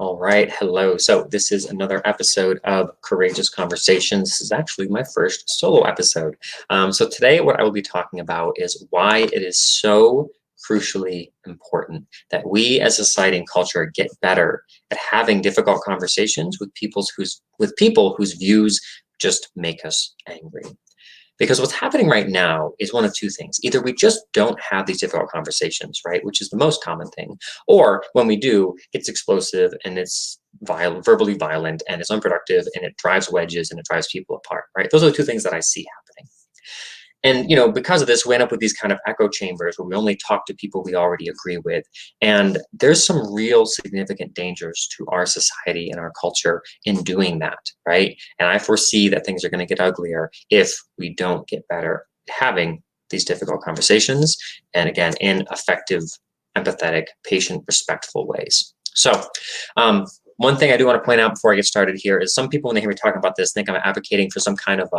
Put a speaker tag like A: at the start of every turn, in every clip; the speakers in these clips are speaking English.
A: All right, hello. So this is another episode of Courageous Conversations. This is actually my first solo episode. So today what I will be talking about is why it is so crucially important that we as a society and culture get better at having difficult conversations with people whose views just make us angry. Because what's happening right now is one of two things. Either we just don't have these difficult conversations, right, which is the most common thing, or when we do, it's explosive and it's verbally violent and it's unproductive and it drives wedges and it drives people apart, right? Those are the two things that I see happening. And, because of this, we end up with these kind of echo chambers where we only talk to people we already agree with. And there's some real significant dangers to our society and our culture in doing that, right? And I foresee that things are going to get uglier if we don't get better at having these difficult conversations. And again, in effective, empathetic, patient, respectful ways. So, one thing I do want to point out before I get started here is some people, when they hear me talking about this, think I'm advocating for some kind of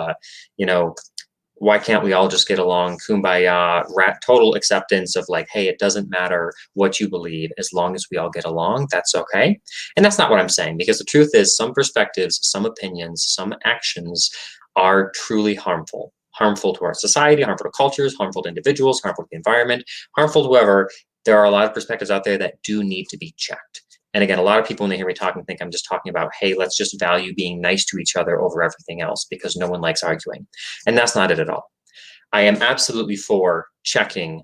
A: why can't we all just get along, kumbaya, total acceptance of like, hey, it doesn't matter what you believe, as long as we all get along, that's okay. And that's not what I'm saying, because the truth is some perspectives, some opinions, some actions are truly harmful to our society, harmful to cultures, harmful to individuals, harmful to the environment, harmful to whoever. There are a lot of perspectives out there that do need to be checked. And again, a lot of people when they hear me talking think I'm just talking about, hey, let's just value being nice to each other over everything else because no one likes arguing. And that's not it at all. I am absolutely for checking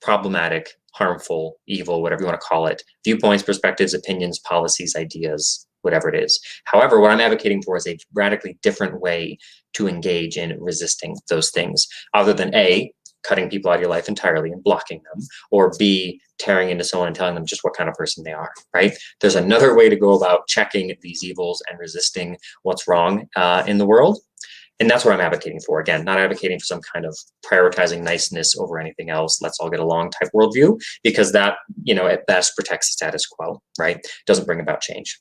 A: problematic, harmful, evil, whatever you want to call it, viewpoints, perspectives, opinions, policies, ideas, whatever it is. However, what I'm advocating for is a radically different way to engage in resisting those things, other than A, cutting people out of your life entirely and blocking them, or B, tearing into someone and telling them just what kind of person they are, right? There's another way to go about checking these evils and resisting what's wrong in the world. And that's what I'm advocating for. Again, not advocating for some kind of prioritizing niceness over anything else, let's all get along type worldview, because that, at best protects the status quo, right? Doesn't bring about change.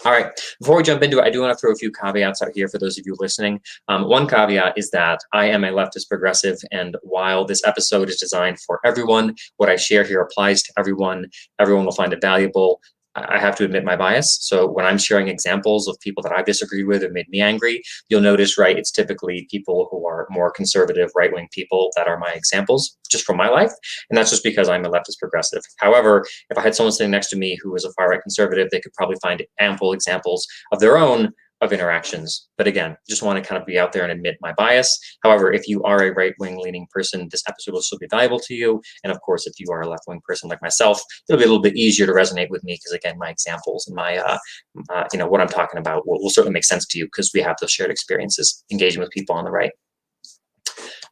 A: All right, before we jump into it, I do want to throw a few caveats out here for those of you listening. One caveat is that I am a leftist progressive, and while this episode is designed for everyone, what I share here applies to everyone. Everyone will find it valuable. I have to admit my bias. So when I'm sharing examples of people that I've disagreed with or made me angry, you'll notice, right, it's typically people who are more conservative, right-wing people that are my examples just from my life. And that's just because I'm a leftist progressive. However, if I had someone sitting next to me who was a far-right conservative, they could probably find ample examples of their own of interactions. But again, just want to kind of be out there and admit my bias. However, if you are a right-wing leaning person, this episode will still be valuable to you. And of course, if you are a left-wing person like myself, it'll be a little bit easier to resonate with me because again, my examples and my, what I'm talking about will certainly make sense to you because we have those shared experiences engaging with people on the right.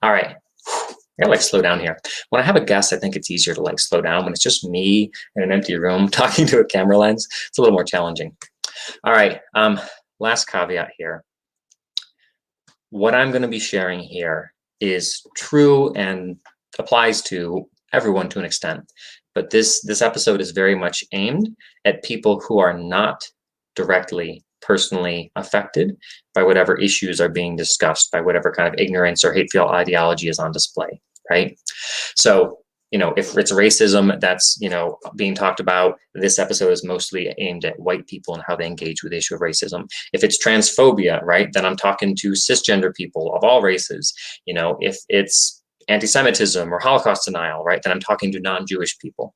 A: All right. I gotta slow down here. When I have a guest, I think it's easier to slow down. When it's just me in an empty room talking to a camera lens, it's a little more challenging. All right. Last caveat here. What I'm going to be sharing here is true and applies to everyone to an extent. But this episode is very much aimed at people who are not directly, personally affected by whatever issues are being discussed, by whatever kind of ignorance or hate-filled ideology is on display, right? So, if it's racism that's, being talked about, this episode is mostly aimed at white people and how they engage with the issue of racism. If it's transphobia, right, then I'm talking to cisgender people of all races. If it's anti-Semitism or Holocaust denial, right, then I'm talking to non-Jewish people.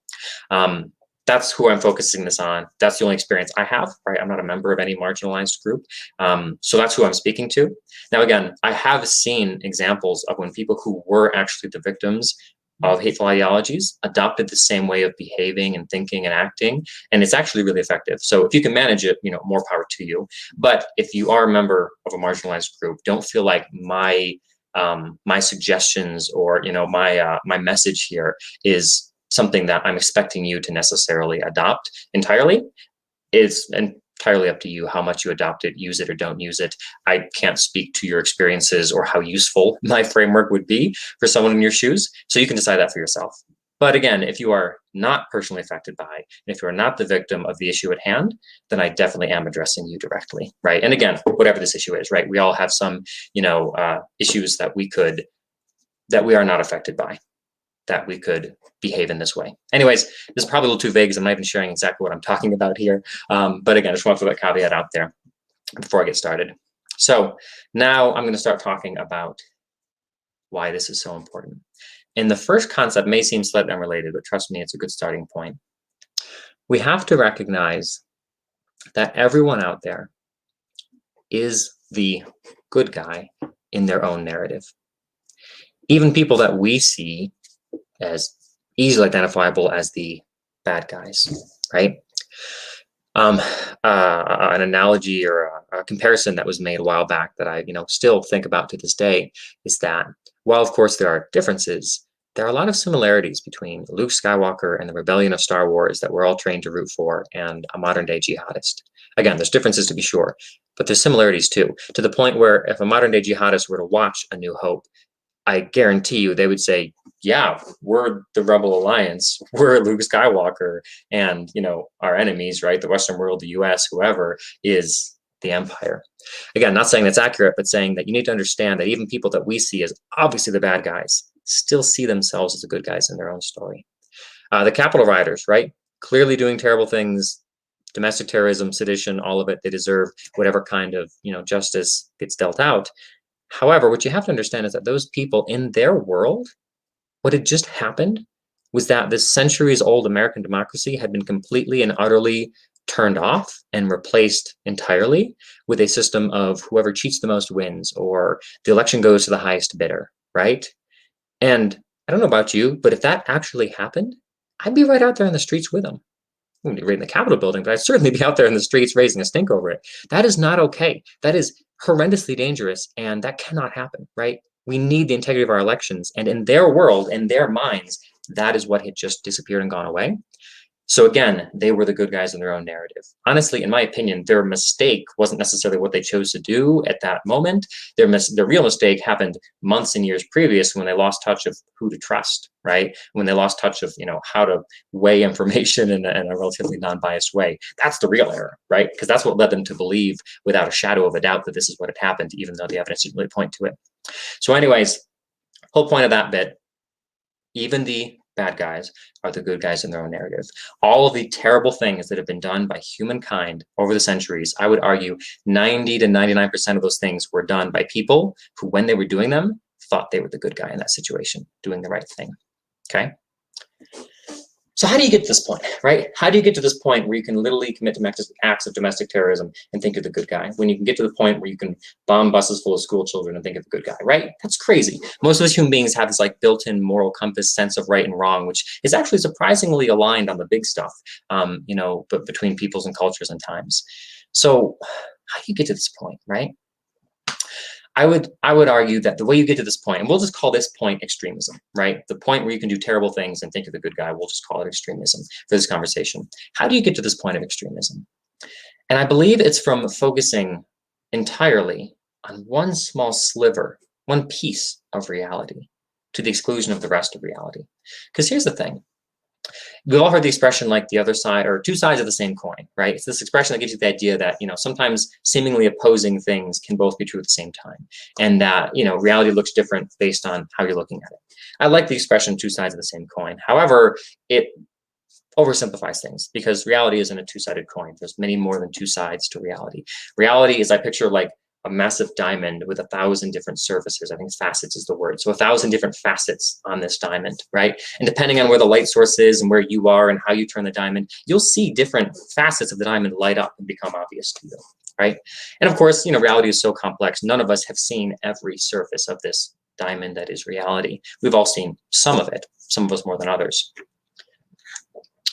A: That's who I'm focusing this on. That's the only experience I have, right? I'm not a member of any marginalized group. So that's who I'm speaking to. Now, again, I have seen examples of when people who were actually the victims of hateful ideologies adopted the same way of behaving and thinking and acting, and it's actually really effective. So if you can manage it, more power to you. But if you are a member of a marginalized group, don't feel like my suggestions or my message here is something that I'm expecting you to necessarily adopt entirely. It's entirely up to you how much you adopt it, use it, or don't use it. I can't speak to your experiences or how useful my framework would be for someone in your shoes. So you can decide that for yourself. But again, if you are not personally affected by, and if you're not the victim of the issue at hand, then I definitely am addressing you directly, right? And again, whatever this issue is, right? We all have some, issues that we are not affected by. that we could behave in this way. Anyways, this is probably a little too vague because I'm not even sharing exactly what I'm talking about here. But again, I just want to put that caveat out there before I get started. So now I'm going to start talking about why this is so important. And the first concept may seem slightly unrelated, but trust me, it's a good starting point. We have to recognize that everyone out there is the good guy in their own narrative. Even people that we see as easily identifiable as the bad guys, right? An analogy or a comparison that was made a while back that I, still think about to this day is that while of course there are differences, there are a lot of similarities between Luke Skywalker and the rebellion of Star Wars that we're all trained to root for and a modern day jihadist. Again, there's differences to be sure, but there's similarities too, to the point where if a modern day jihadist were to watch A New Hope, I guarantee you they would say, yeah, we're the Rebel Alliance, we're Luke Skywalker, and our enemies, right? The Western world, the US, whoever, is the Empire. Again, not saying that's accurate, but saying that you need to understand that even people that we see as obviously the bad guys still see themselves as the good guys in their own story. The Capitol rioters, right? Clearly doing terrible things, domestic terrorism, sedition, all of it. They deserve whatever kind of justice gets dealt out. However, what you have to understand is that those people in their world, what had just happened was that this centuries-old American democracy had been completely and utterly turned off and replaced entirely with a system of whoever cheats the most wins, or the election goes to the highest bidder, right? And I don't know about you, but if that actually happened, I'd be right out there in the streets with them. I wouldn't be right in the Capitol building, but I'd certainly be out there in the streets raising a stink over it. That is not okay. That is horrendously dangerous, and that cannot happen, right? We need the integrity of our elections, and in their world, in their minds, that is what had just disappeared and gone away. So again, they were the good guys in their own narrative. Honestly, in my opinion, their mistake wasn't necessarily what they chose to do at that moment. Their real mistake happened months and years previous when they lost touch of who to trust, right? When they lost touch of, how to weigh information in a relatively non-biased way. That's the real error, right? Because that's what led them to believe without a shadow of a doubt that this is what had happened, even though the evidence didn't really point to it. So anyways, whole point of that bit, even the bad guys are the good guys in their own narrative. All of the terrible things that have been done by humankind over the centuries, I would argue 90 to 99% of those things were done by people who, when they were doing them, thought they were the good guy in that situation, doing the right thing, okay? So how do you get to this point, right? How do you get to this point where you can literally commit to acts of domestic terrorism and think you're the good guy? When you can get to the point where you can bomb buses full of school children and think you're the good guy, right? That's crazy. Most of us human beings have this like built-in moral compass sense of right and wrong, which is actually surprisingly aligned on the big stuff, but between peoples and cultures and times. So how do you get to this point, right? I would argue that the way you get to this point, and we'll just call this point extremism, right? The point where you can do terrible things and think you're the good guy, we'll just call it extremism for this conversation. How do you get to this point of extremism? And I believe it's from focusing entirely on one small sliver, one piece of reality, to the exclusion of the rest of reality. Because here's the thing. We've all heard the expression like the other side, or two sides of the same coin, right? It's this expression that gives you the idea that, sometimes seemingly opposing things can both be true at the same time. And that, reality looks different based on how you're looking at it. I like the expression two sides of the same coin. However, it oversimplifies things because reality isn't a two-sided coin. There's many more than two sides to reality. Reality is, I picture like a massive diamond with 1,000 different surfaces. I think facets is the word. So 1,000 different facets on this diamond, right? And depending on where the light source is and where you are and how you turn the diamond, you'll see different facets of the diamond light up and become obvious to you, right? And of course, reality is so complex. None of us have seen every surface of this diamond that is reality. We've all seen some of it, some of us more than others.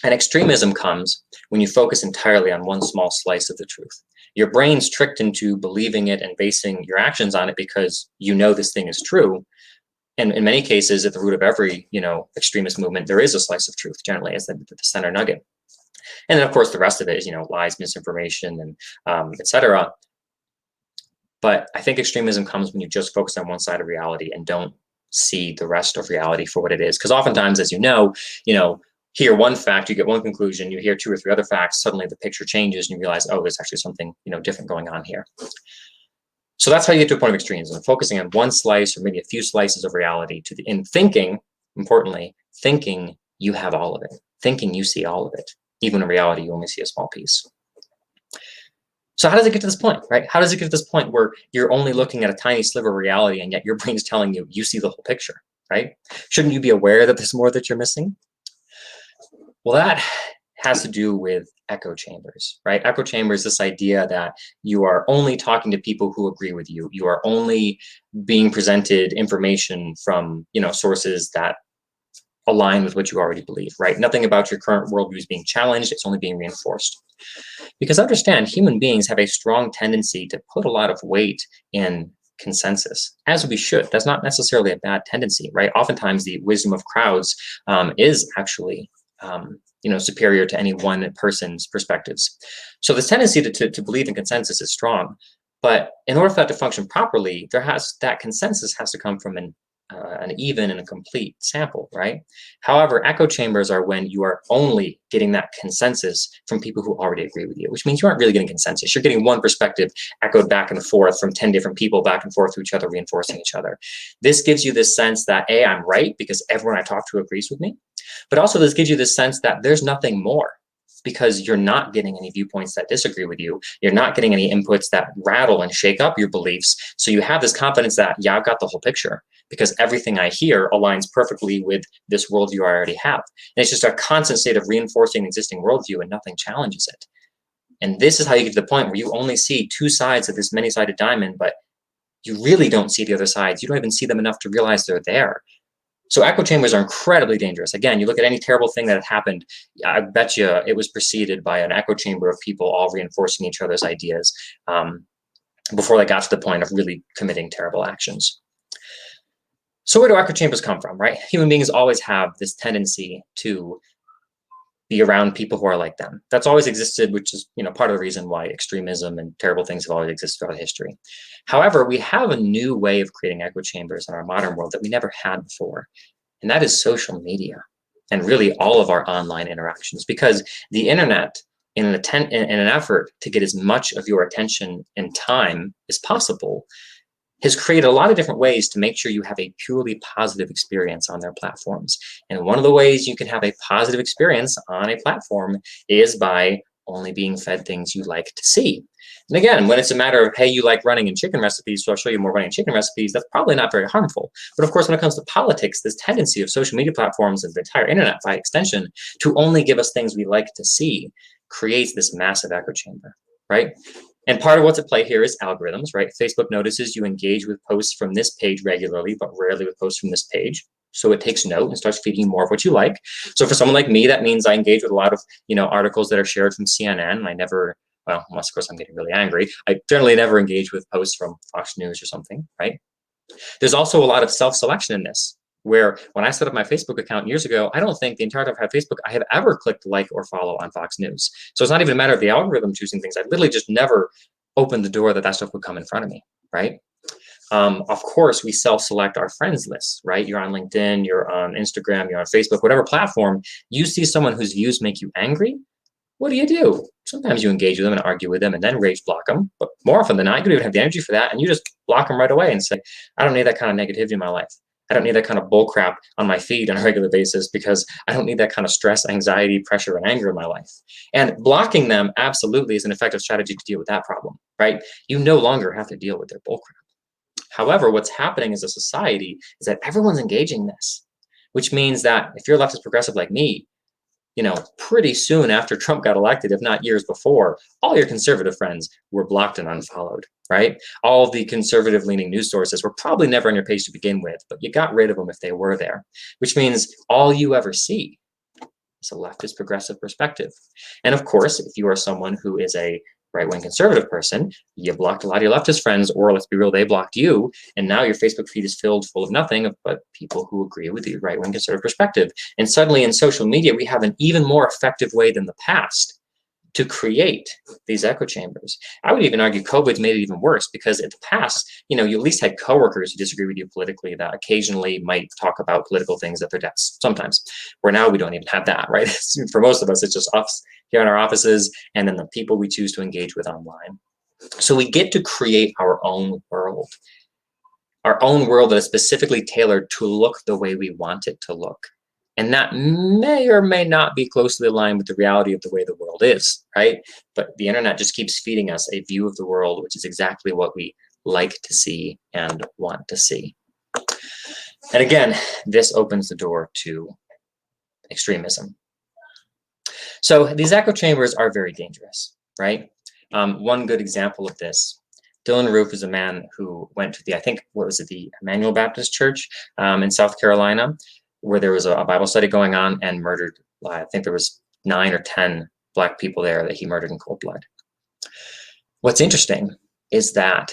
A: And extremism comes when you focus entirely on one small slice of the truth. Your brain's tricked into believing it and basing your actions on it because this thing is true. And in many cases, at the root of every, extremist movement, there is a slice of truth, generally, as the center nugget. And then, of course, the rest of it is, lies, misinformation, and et cetera. But I think extremism comes when you just focus on one side of reality and don't see the rest of reality for what it is. Because oftentimes, as hear one fact, you get one conclusion, you hear two or three other facts, suddenly the picture changes and you realize, oh, there's actually something, different going on here. So that's how you get to a point of extremism, focusing on one slice or maybe a few slices of reality in thinking importantly, thinking you have all of it, thinking you see all of it, even in reality, you only see a small piece. So how does it get to this point, right? How does it get to this point where you're only looking at a tiny sliver of reality and yet your brain's telling you, you see the whole picture, right? Shouldn't you be aware that there's more that you're missing? Well, that has to do with echo chambers, right? Echo chambers, this idea that you are only talking to people who agree with you. You are only being presented information from, sources that align with what you already believe, right? Nothing about your current worldview is being challenged. It's only being reinforced. Because understand, human beings have a strong tendency to put a lot of weight in consensus, as we should. That's not necessarily a bad tendency, right? Oftentimes, the wisdom of crowds is actually, superior to any one person's perspectives. So this tendency to believe in consensus is strong. But in order for that to function properly, that consensus has to come from an even and a complete sample, right? However, echo chambers are when you are only getting that consensus from people who already agree with you, which means you aren't really getting consensus. You're getting one perspective echoed back and forth from 10 different people back and forth to each other, reinforcing each other. This gives you this sense that, A, I'm right because everyone I talk to agrees with me, but also this gives you this sense that there's nothing more, because you're not getting any viewpoints that disagree with you. You're not getting any inputs that rattle and shake up your beliefs. So you have this confidence that, yeah, I've got the whole picture because everything I hear aligns perfectly with this worldview I already have. And it's just a constant state of reinforcing an existing worldview and nothing challenges it. And this is how you get to the point where you only see two sides of this many-sided diamond, but you really don't see the other sides. You don't even see them enough to realize they're there. So echo chambers are incredibly dangerous. Again, you look at any terrible thing that had happened, I bet you it was preceded by an echo chamber of people all reinforcing each other's ideas before they got to the point of really committing terrible actions. So where do echo chambers come from, right? Human beings always have this tendency to be around people who are like them. That's always existed, which is, part of the reason why extremism and terrible things have always existed throughout history. However, we have a new way of creating echo chambers in our modern world that we never had before, and that is social media and really all of our online interactions, because the internet, in an effort to get as much of your attention and time as possible, has created a lot of different ways to make sure you have a purely positive experience on their platforms. And one of the ways you can have a positive experience on a platform is by only being fed things you like to see. And again, when it's a matter of, hey, you like running and chicken recipes, so I'll show you more running and chicken recipes, that's probably not very harmful. But of course, when it comes to politics, this tendency of social media platforms and the entire internet by extension to only give us things we like to see creates this massive echo chamber, right? And part of what's at play here is algorithms, right? Facebook notices you engage with posts from this page regularly, but rarely with posts from this page. So it takes note and starts feeding you more of what you like. So for someone like me, that means I engage with a lot of, articles that are shared from CNN. And I never, well, unless of course I'm getting really angry, I generally never engage with posts from Fox News or something, right? There's also a lot of self-selection in this, where when I set up my Facebook account years ago, I don't think the entire time I've had Facebook, I have ever clicked like or follow on Fox News. So it's not even a matter of the algorithm choosing things. I literally just never opened the door that stuff would come in front of me, right? Of course, we self-select our friends lists, right? You're on LinkedIn, you're on Instagram, you're on Facebook, whatever platform. You see someone whose views make you angry, what do? Sometimes you engage with them and argue with them and then rage block them. But more often than not, you don't even have the energy for that. And you just block them right away and say, I don't need that kind of negativity in my life. I don't need that kind of bull crap on my feed on a regular basis because I don't need that kind of stress, anxiety, pressure, and anger in my life. And blocking them absolutely is an effective strategy to deal with that problem, right? You no longer have to deal with their bull crap. However, what's happening as a society is that everyone's engaging this, which means that if you're leftist progressive like me, pretty soon after Trump got elected, if not years before, all your conservative friends were blocked and unfollowed, right? All the conservative-leaning news sources were probably never on your page to begin with, but you got rid of them if they were there, which means all you ever see is a leftist progressive perspective. And of course, if you are someone who is a right-wing conservative person, you blocked a lot of your leftist friends, or let's be real, they blocked you, and now your Facebook feed is filled full of nothing but people who agree with the right-wing conservative perspective. And suddenly in social media, we have an even more effective way than the past to create these echo chambers. I would even argue COVID's made it even worse, because in the past, you at least had coworkers who disagree with you politically that occasionally might talk about political things at their desks sometimes, where now we don't even have that, right? For most of us, it's just us here in our offices and then the people we choose to engage with online. So we get to create our own world. our own world that is specifically tailored to look the way we want it to look. And that may or may not be closely aligned with the reality of the way the world is, right? But the internet just keeps feeding us a view of the world, which is exactly what we like to see and want to see. And again, this opens the door to extremism. So these echo chambers are very dangerous, right? One good example of this, Dylan Roof is a man who went to the, I think, what was it, the Emmanuel Baptist Church in South Carolina, where there was a Bible study going on, and murdered, I think there was 9 or 10 Black people there that he murdered in cold blood. What's interesting is that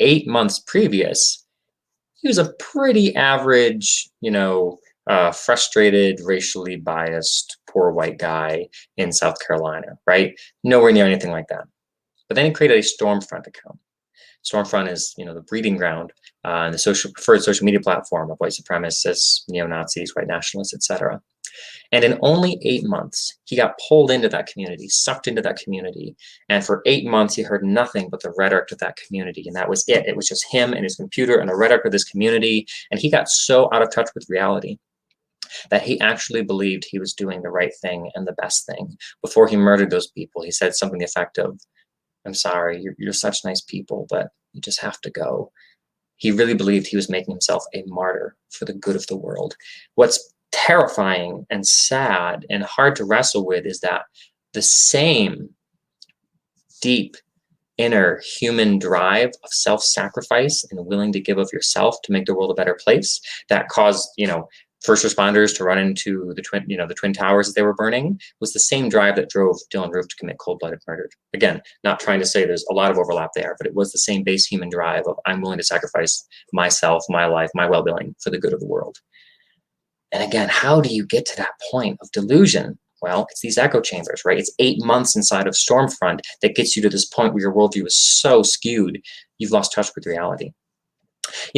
A: 8 months previous, he was a pretty average, frustrated, racially biased, poor white guy in South Carolina, right? Nowhere near anything like that. But then he created a Stormfront account. Stormfront is, the breeding ground and the preferred social media platform of white supremacists, neo-Nazis, white nationalists, etc. And in only 8 months, he got pulled into that community, sucked into that community. And for 8 months, he heard nothing but the rhetoric of that community. And that was it. It was just him and his computer and the rhetoric of this community. And he got so out of touch with reality that he actually believed he was doing the right thing and the best thing. Before he murdered those people, he said something to the effect of, "I'm sorry, you're such nice people, but you just have to go." He really believed he was making himself a martyr for the good of the world. What's terrifying and sad and hard to wrestle with is that the same deep inner human drive of self-sacrifice and willing to give of yourself to make the world a better place that caused, first responders to run into the twin towers as they were burning, was the same drive that drove Dylan Roof to commit cold-blooded murder. Again, not trying to say there's a lot of overlap there, but it was the same base human drive of, I'm willing to sacrifice myself, my life, my well-being for the good of the world. And again, how do you get to that point of delusion? Well, it's these echo chambers, right? It's 8 months inside of Stormfront that gets you to this point where your worldview is so skewed, you've lost touch with reality.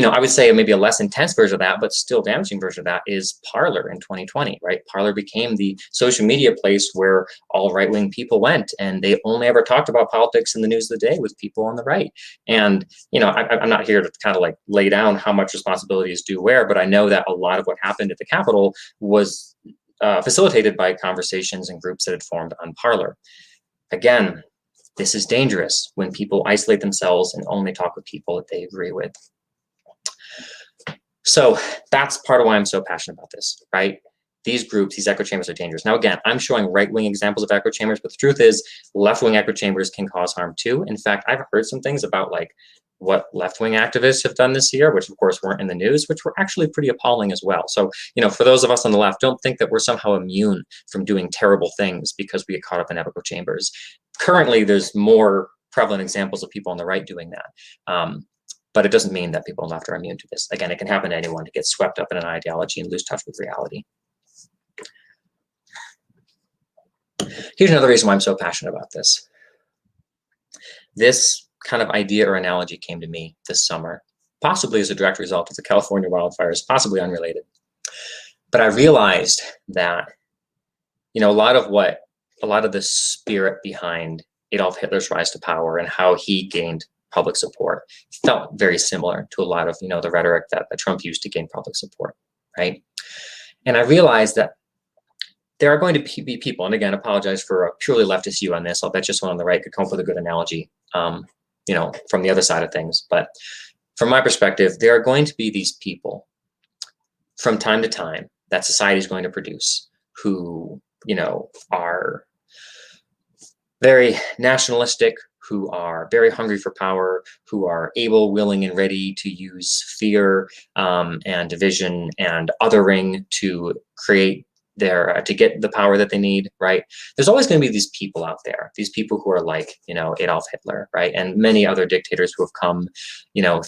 A: I would say maybe a less intense version of that, but still damaging version of that is Parler in 2020, right? Parler became the social media place where all right-wing people went, and they only ever talked about politics in the news of the day with people on the right. And, I'm not here to kind of like lay down how much responsibility is due where, but I know that a lot of what happened at the Capitol was facilitated by conversations and groups that had formed on Parler. Again, this is dangerous when people isolate themselves and only talk with people that they agree with. So that's part of why I'm so passionate about this, right? These groups, these echo chambers are dangerous. Now, again, I'm showing right-wing examples of echo chambers, but the truth is left-wing echo chambers can cause harm too. In fact, I've heard some things about like what left-wing activists have done this year, which of course weren't in the news, which were actually pretty appalling as well. So, for those of us on the left, don't think that we're somehow immune from doing terrible things because we get caught up in echo chambers. Currently, there's more prevalent examples of people on the right doing that. But it doesn't mean that people on the left are immune to this. Again, it can happen to anyone to get swept up in an ideology and lose touch with reality. Here's another reason why I'm so passionate about this. This kind of idea or analogy came to me this summer, possibly as a direct result of the California wildfires, possibly unrelated. But I realized that, a lot of the spirit behind Adolf Hitler's rise to power and how he gained public support felt very similar to a lot of, the rhetoric that Trump used to gain public support, right? And I realized that there are going to be people, and again, apologize for a purely leftist view on this. I'll bet you someone on the right could come up with a good analogy, from the other side of things. But from my perspective, there are going to be these people from time to time that society is going to produce who, are very nationalistic, who are very hungry for power, who are able, willing, and ready to use fear and division and othering to create to get the power that they need, right? There's always going to be these people out there, these people who are like, Adolf Hitler, right? And many other dictators who have come,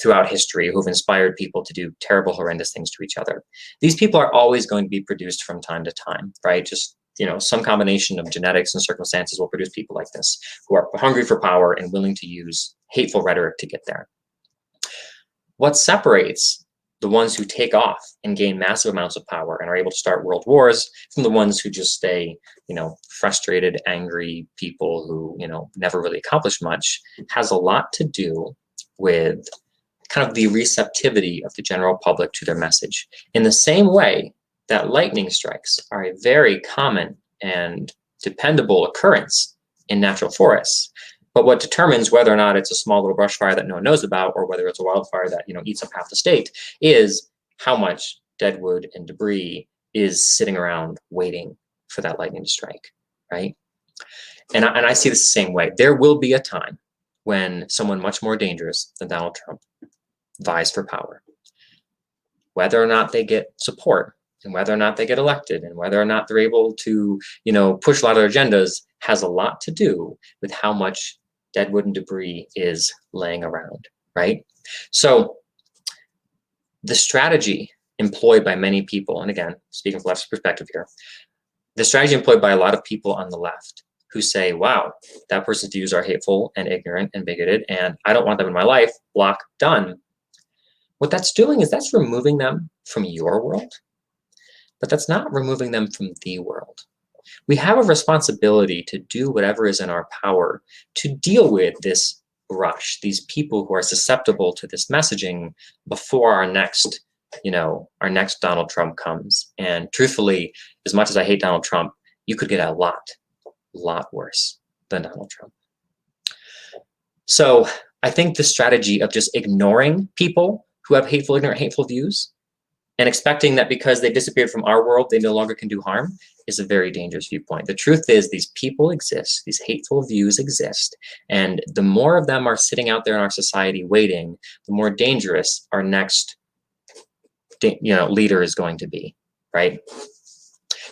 A: throughout history, who have inspired people to do terrible, horrendous things to each other. These people are always going to be produced from time to time, right? Just some combination of genetics and circumstances will produce people like this who are hungry for power and willing to use hateful rhetoric to get there. What separates the ones who take off and gain massive amounts of power and are able to start world wars from the ones who just stay, frustrated, angry people who, never really accomplish much has a lot to do with kind of the receptivity of the general public to their message. In the same way that lightning strikes are a very common and dependable occurrence in natural forests. But what determines whether or not it's a small little brush fire that no one knows about, or whether it's a wildfire that eats up half the state, is how much dead wood and debris is sitting around waiting for that lightning to strike, right? And I see this the same way. There will be a time when someone much more dangerous than Donald Trump vies for power. Whether or not they get support, and whether or not they get elected, and whether or not they're able to, push a lot of their agendas has a lot to do with how much dead wood and debris is laying around, right? So the strategy employed by many people, and again, speaking from left's perspective here, the strategy employed by a lot of people on the left who say, wow, that person's views are hateful and ignorant and bigoted, and I don't want them in my life, block, done. What that's doing is that's removing them from your world, but that's not removing them from the world. We have a responsibility to do whatever is in our power to deal with this rush, these people who are susceptible to this messaging before our next Donald Trump comes. And truthfully, as much as I hate Donald Trump, you could get a lot worse than Donald Trump. So I think the strategy of just ignoring people who have hateful, ignorant, hateful views and expecting that because they disappeared from our world, they no longer can do harm is a very dangerous viewpoint. The truth is these people exist, these hateful views exist, and the more of them are sitting out there in our society waiting, the more dangerous our next leader is going to be, right?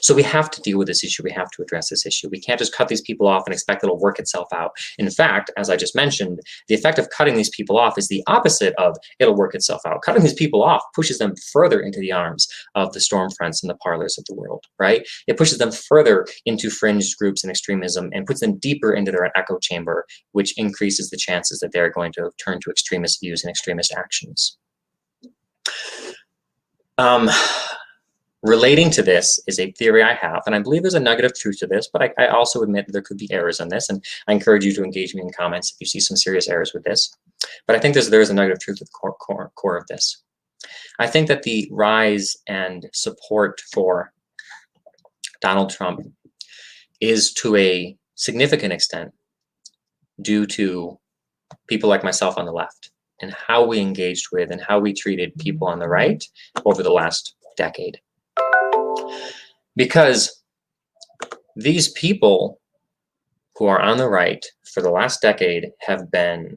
A: So we have to deal with this issue. We have to address this issue. We can't just cut these people off and expect it'll work itself out. In fact, as I just mentioned, the effect of cutting these people off is the opposite of it'll work itself out. Cutting these people off pushes them further into the arms of the storm fronts and the parlors of the world, right? It pushes them further into fringe groups and extremism and puts them deeper into their echo chamber, which increases the chances that they're going to turn to extremist views and extremist actions. Relating to this is a theory I have, and I believe there's a nugget of truth to this, but I also admit that there could be errors in this, and I encourage you to engage me in comments if you see some serious errors with this. But I think there is a nugget of truth at the core of this. I think that the rise and support for Donald Trump is to a significant extent due to people like myself on the left and how we engaged with and how we treated people on the right over the last decade. Because these people who are on the right for the last decade have been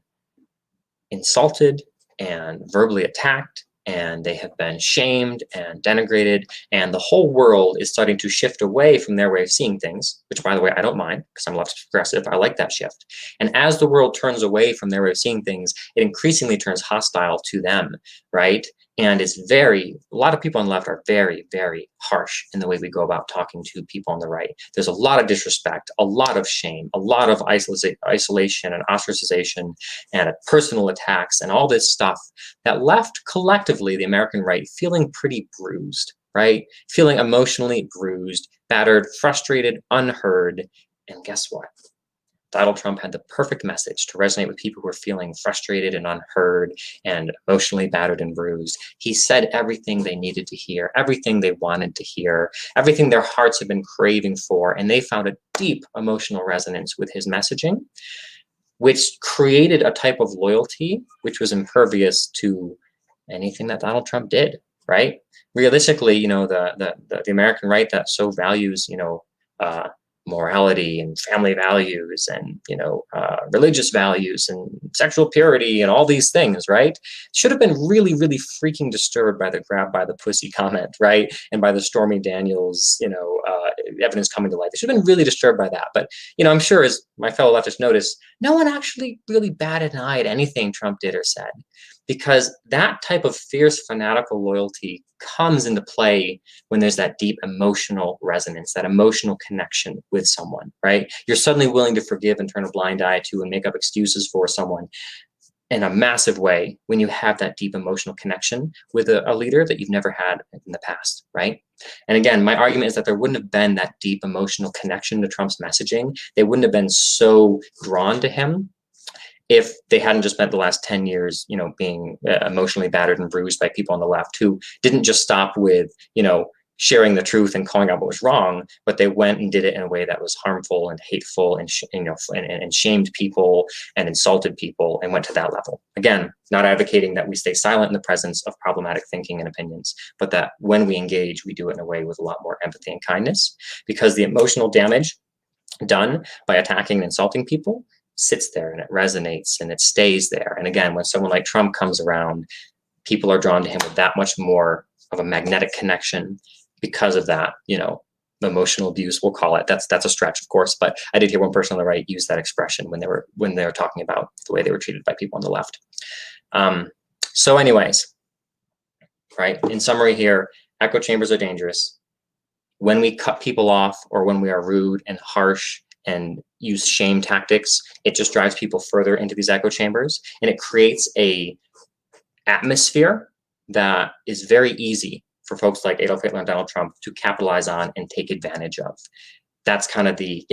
A: insulted and verbally attacked, and they have been shamed and denigrated, and the whole world is starting to shift away from their way of seeing things, which, by the way, I don't mind because I'm left progressive. I like that shift. And as the world turns away from their way of seeing things, it increasingly turns hostile to them, right? And it's a lot of people on the left are very, very harsh in the way we go about talking to people on the right. There's a lot of disrespect, a lot of shame, a lot of isolation and ostracization and personal attacks and all this stuff that left collectively the American right feeling pretty bruised, right? Feeling emotionally bruised, battered, frustrated, unheard. And guess what? Donald Trump had the perfect message to resonate with people who are feeling frustrated and unheard and emotionally battered and bruised. He said everything they needed to hear, everything they wanted to hear, everything their hearts have been craving for, and they found a deep emotional resonance with his messaging, which created a type of loyalty which was impervious to anything that Donald Trump did, right? Realistically, the American right that so values, morality and family values and religious values and sexual purity and all these things, right, should have been really, really freaking disturbed by the grab by the pussy comment, right, and by the Stormy Daniels evidence coming to light. They should have been really disturbed by that. But I'm sure, as my fellow leftists noticed, no one actually really batted an eye at anything Trump did or said, because that type of fierce fanatical loyalty comes into play when there's that deep emotional resonance, that emotional connection with someone, right? You're suddenly willing to forgive and turn a blind eye to and make up excuses for someone in a massive way when you have that deep emotional connection with a leader that you've never had in the past, right? And again, my argument is that there wouldn't have been that deep emotional connection to Trump's messaging. They wouldn't have been so drawn to him if they hadn't just spent the last 10 years, being emotionally battered and bruised by people on the left who didn't just stop with, sharing the truth and calling out what was wrong, but they went and did it in a way that was harmful and hateful and and shamed people and insulted people and went to that level. Again, not advocating that we stay silent in the presence of problematic thinking and opinions, but that when we engage, we do it in a way with a lot more empathy and kindness, because the emotional damage done by attacking and insulting people sits there and it resonates and it stays there. And again, when someone like Trump comes around, people are drawn to him with that much more of a magnetic connection because of that, emotional abuse, we'll call it. That's a stretch, of course, but I did hear one person on the right use that expression when they were talking about the way they were treated by people on the left. So anyways, right, in summary here, echo chambers are dangerous. When we cut people off or when we are rude and harsh and use shame tactics, it just drives people further into these echo chambers, and it creates a atmosphere that is very easy for folks like Adolf Hitler and Donald Trump to capitalize on and take advantage of. That's kind of the,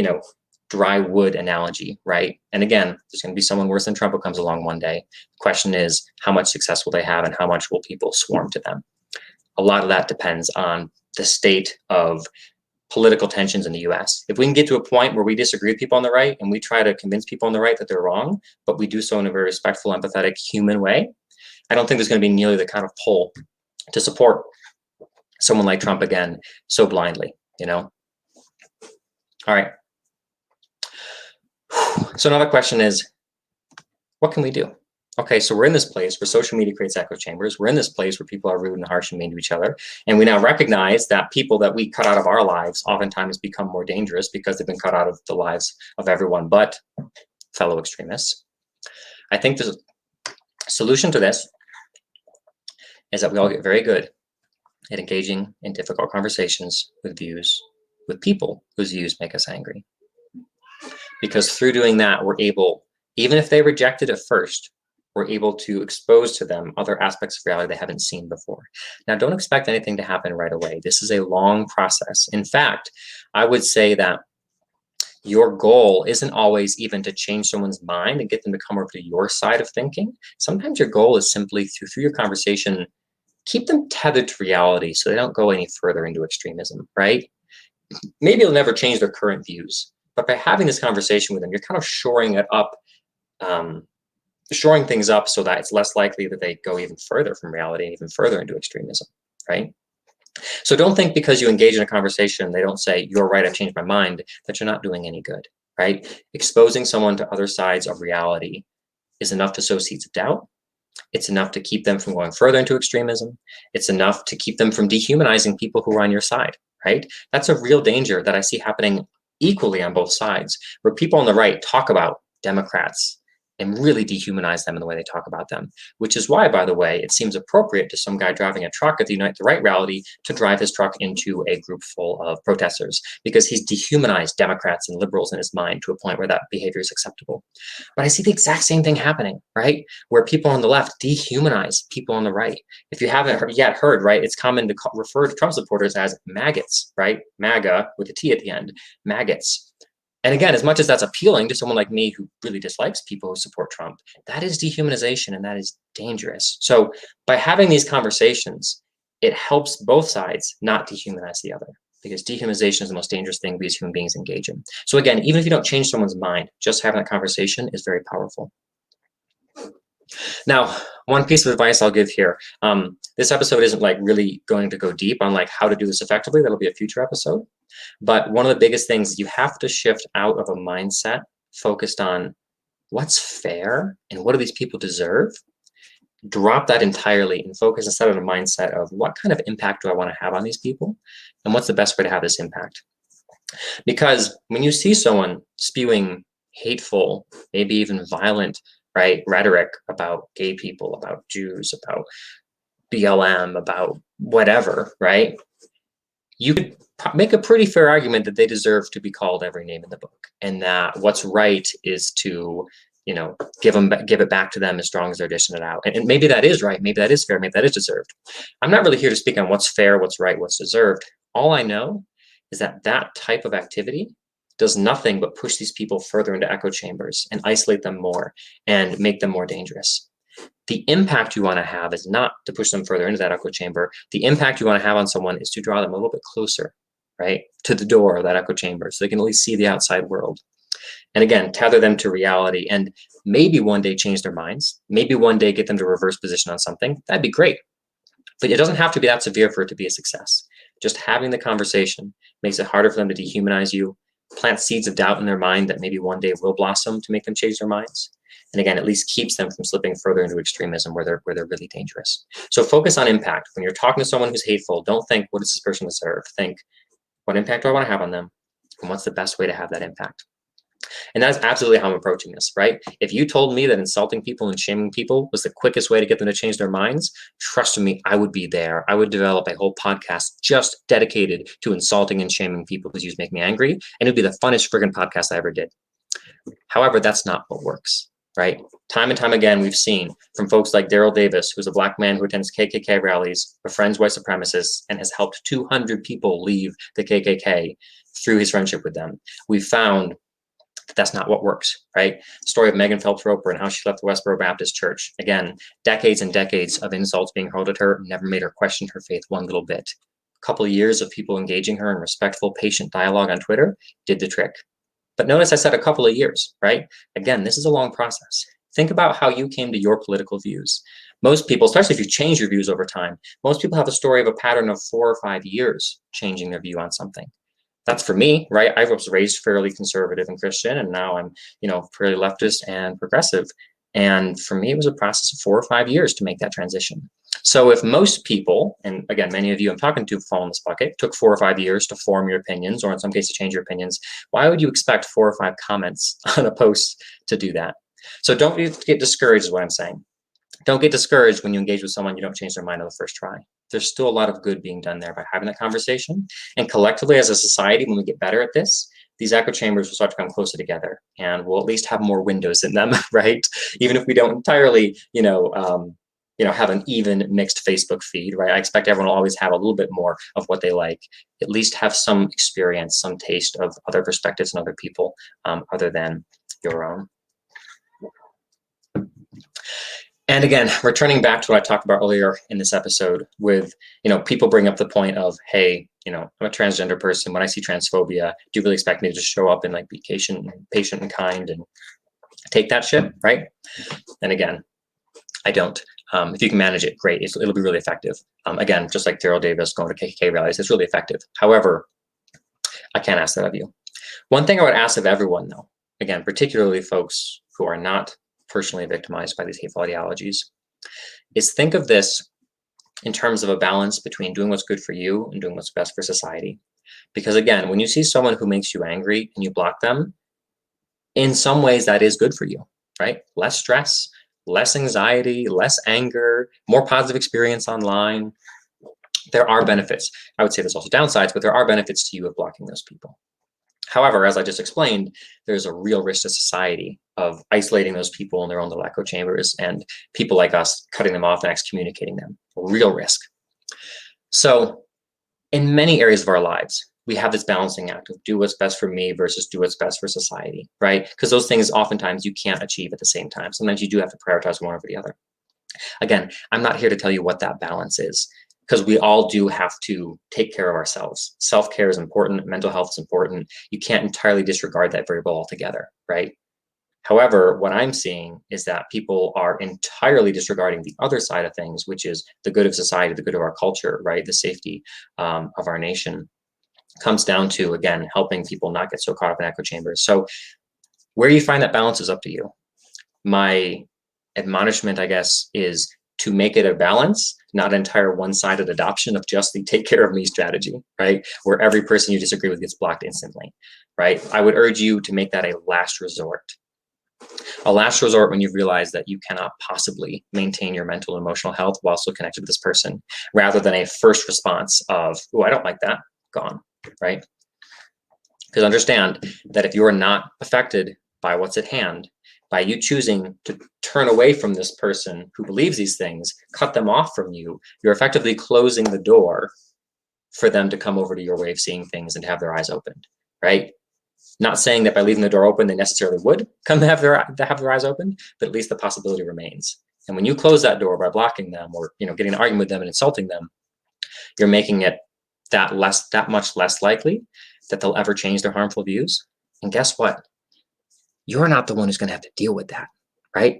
A: dry wood analogy, right? And again, there's going to be someone worse than Trump who comes along one day. The question is, how much success will they have and how much will people swarm to them? A lot of that depends on the state of political tensions in the US. If we can get to a point where we disagree with people on the right and we try to convince people on the right that they're wrong, but we do so in a very respectful, empathetic, human way, I don't think there's going to be nearly the kind of pull to support someone like Trump again so blindly, All right. So another question is, what can we do? Okay, so we're in this place where social media creates echo chambers. We're in this place where people are rude and harsh and mean to each other. And we now recognize that people that we cut out of our lives oftentimes become more dangerous because they've been cut out of the lives of everyone but fellow extremists. I think the solution to this is that we all get very good at engaging in difficult conversations with people whose views make us angry. Because through doing that, we're able, even if they reject it at first, we're able to expose to them other aspects of reality they haven't seen before. Now, don't expect anything to happen right away. This is a long process. In fact, I would say that your goal isn't always even to change someone's mind and get them to come over to your side of thinking. Sometimes your goal is simply through your conversation, keep them tethered to reality so they don't go any further into extremism, right? Maybe they'll never change their current views, but by having this conversation with them, you're kind of shoring things up so that it's less likely that they go even further from reality and even further into extremism, right? So don't think because you engage in a conversation, they don't say, you're right, I've changed my mind, that you're not doing any good, right? Exposing someone to other sides of reality is enough to sow seeds of doubt. It's enough to keep them from going further into extremism. It's enough to keep them from dehumanizing people who are on your side, right? That's a real danger that I see happening equally on both sides, where people on the right talk about Democrats and really dehumanize them in the way they talk about them, which is why, by the way, it seems appropriate to some guy driving a truck at the Unite the Right rally to drive his truck into a group full of protesters, because he's dehumanized Democrats and liberals in his mind to a point where that behavior is acceptable. But I see the exact same thing happening, right? Where people on the left dehumanize people on the right. If you haven't yet heard, right, it's common to refer to Trump supporters as maggots, right? MAGA with a T at the end, maggots. And again, as much as that's appealing to someone like me who really dislikes people who support Trump, that is dehumanization and that is dangerous. So by having these conversations, it helps both sides not dehumanize the other, because dehumanization is the most dangerous thing we as human beings engage in. So again, even if you don't change someone's mind, just having that conversation is very powerful. Now, one piece of advice I'll give here. This episode isn't like really going to go deep on like how to do this effectively. That'll be a future episode. But one of the biggest things, you have to shift out of a mindset focused on what's fair and what do these people deserve. Drop that entirely and focus instead on a mindset of what kind of impact do I want to have on these people and what's the best way to have this impact. Because when you see someone spewing hateful, maybe even violent, right, rhetoric about gay people, about Jews, about BLM, about whatever, right, you could make a pretty fair argument that they deserve to be called every name in the book, and that what's right is to, give it back to them as strong as they're dishing it out. And maybe that is right, maybe that is fair, maybe that is deserved. I'm not really here to speak on what's fair, what's right, what's deserved. All I know is that that type of activity does nothing but push these people further into echo chambers and isolate them more and make them more dangerous. The impact you want to have is not to push them further into that echo chamber. The impact you want to have on someone is to draw them a little bit closer, right, to the door of that echo chamber so they can at least see the outside world. And again, tether them to reality and maybe one day change their minds. Maybe one day get them to reverse position on something. That'd be great. But it doesn't have to be that severe for it to be a success. Just having the conversation makes it harder for them to dehumanize you, plant seeds of doubt in their mind that maybe one day will blossom to make them change their minds. And again, at least keeps them from slipping further into extremism where they're really dangerous. So focus on impact. When you're talking to someone who's hateful, don't think, what does this person deserve? Think, what impact do I want to have on them? And what's the best way to have that impact? And that's absolutely how I'm approaching this, right? If you told me that insulting people and shaming people was the quickest way to get them to change their minds, trust me, I would be there. I would develop a whole podcast just dedicated to insulting and shaming people because you make me angry. And it'd be the funnest friggin' podcast I ever did. However, that's not what works, right? Time and time again, we've seen from folks like Daryl Davis, who's a Black man who attends KKK rallies, befriends white supremacists, and has helped 200 people leave the KKK through his friendship with them. We've found that's not what works, right? The story of Megan Phelps Roper and how she left the Westboro Baptist Church. Again, decades and decades of insults being hurled at her never made her question her faith one little bit. A couple of years of people engaging her in respectful, patient dialogue on Twitter did the trick. But notice I said a couple of years, right? Again, this is a long process. Think about how you came to your political views. Most people, especially if you change your views over time, most people have a story of a pattern of 4 or 5 years changing their view on something. That's for me, right? I was raised fairly conservative and Christian, and now I'm, fairly leftist and progressive. And for me, it was a process of 4 or 5 years to make that transition. So if most people, and again, many of you I'm talking to fall in this bucket, took 4 or 5 years to form your opinions, or in some cases change your opinions, why would you expect 4 or 5 comments on a post to do that? So don't get discouraged is what I'm saying. Don't get discouraged when you engage with someone you don't change their mind on the first try. There's still a lot of good being done there by having that conversation. And collectively as a society, when we get better at this, these echo chambers will start to come closer together and we'll at least have more windows in them, right? Even if we don't entirely, have an even mixed Facebook feed, right? I expect everyone will always have a little bit more of what they like, at least have some experience, some taste of other perspectives and other people other than your own. And again, returning back to what I talked about earlier in this episode with, people bring up the point of, hey, I'm a transgender person. When I see transphobia, do you really expect me to just show up and be patient and kind and take that shit, right? And again, I don't. If you can manage it, great. It'll be really effective. Again, just like Daryl Davis going to KKK rallies, it's really effective. However, I can't ask that of you. One thing I would ask of everyone, though, again, particularly folks who are not personally victimized by these hateful ideologies, is think of this in terms of a balance between doing what's good for you and doing what's best for society. Because again, when you see someone who makes you angry and you block them, in some ways that is good for you, right? Less stress, less anxiety, less anger, more positive experience online. There are benefits. I would say there's also downsides, but there are benefits to you of blocking those people. However, as I just explained, there's a real risk to society of isolating those people in their own little echo chambers and people like us cutting them off and excommunicating them. A real risk. So in many areas of our lives, we have this balancing act of do what's best for me versus do what's best for society, right? Because those things oftentimes you can't achieve at the same time. Sometimes you do have to prioritize one over the other. Again, I'm not here to tell you what that balance is, because we all do have to take care of ourselves. Self-care is important. Mental health is important. You can't entirely disregard that variable altogether, right? However, what I'm seeing is that people are entirely disregarding the other side of things, which is the good of society, the good of our culture, right? The safety of our nation comes down to, again, helping people not get so caught up in echo chambers. So where you find that balance is up to you. My admonishment, I guess, is to make it a balance, not an entire one-sided adoption of just the take care of me strategy, right? Where every person you disagree with gets blocked instantly, right? I would urge you to make that a last resort. A last resort when you realize that you cannot possibly maintain your mental and emotional health while still connected with this person, rather than a first response of, oh, I don't like that, gone, right? Because understand that if you are not affected by what's at hand, by you choosing to turn away from this person who believes these things, cut them off from you, you're effectively closing the door for them to come over to your way of seeing things and have their eyes opened, right? Not saying that by leaving the door open, they necessarily would come to have their eyes open, but at least the possibility remains. And when you close that door by blocking them or getting an argument with them and insulting them, you're making it that much less likely that they'll ever change their harmful views. And guess what? You're not the one who's going to have to deal with that, right?